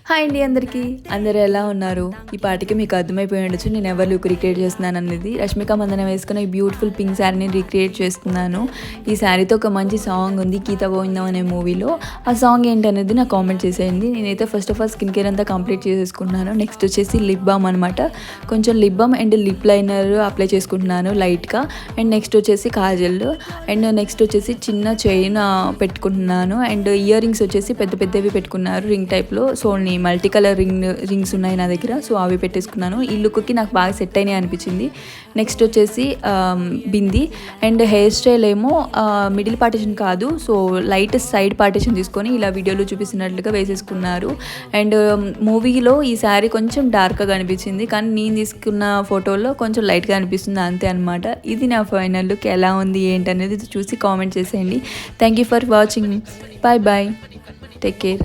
Hi అండి అందరికీ. అందరూ ఎలా ఉన్నారు? ఈ పాటికి మీకు అర్థమైపోయి ఉండొచ్చు నేను ఎవరి లుక్ రిక్రియేట్ చేస్తున్నాను అనేది. రష్మిక మందన వేసుకున్న ఈ బ్యూటిఫుల్ పింక్ శారీని రిక్రియేట్ చేస్తున్నాను. ఈ శారీతో ఒక మంచి సాంగ్ ఉంది గీత గోవిందం అనే మూవీలో. ఆ సాంగ్ ఏంటనేది నాకు కామెంట్ చేసేయండి. నేనైతే first of all skin care అంతా కంప్లీట్ చేసేసుకున్నాను. నెక్స్ట్ వచ్చేసి లిప్ బామ్ అనమాట. కొంచెం lip balm and lip liner apply చేసుకుంటున్నాను లైట్గా. అండ్ నెక్స్ట్ వచ్చేసి కాజల్ అండ్ నెక్స్ట్ వచ్చేసి చిన్న చైన్ పెట్టుకుంటున్నాను. అండ్ ఇయర్ రింగ్స్ వచ్చేసి పెద్ద పెద్దవి పెట్టుకున్నారు రింగ్ టైప్లో. సోనీ మల్టీ కలర్ రింగ్స్ ఉన్నాయి నా దగ్గర. సో అవి పెట్టేసుకున్నాను. ఈ లుక్కి నాకు బాగా సెట్ అయినాయి అనిపించింది. నెక్స్ట్ వచ్చేసి బింది అండ్ హెయిర్ స్టైల్ ఏమో మిడిల్ పార్టిషన్ కాదు, సో లైట్ సైడ్ పార్టిషన్ తీసుకొని ఇలా వీడియోలో చూపిస్తున్నట్లుగా వేసేసుకున్నారు. అండ్ మూవీలో ఈ శారీ కొంచెం డార్క్గా అనిపించింది, కానీ నేను తీసుకున్న ఫోటోలో కొంచెం లైట్గా అనిపిస్తుంది అంతే అనమాట. ఇది నా ఫైనల్ లుక్. ఎలా ఉంది ఏంటనేది చూసి కామెంట్ చేసేయండి. Thank you for watching. Bye bye, take care.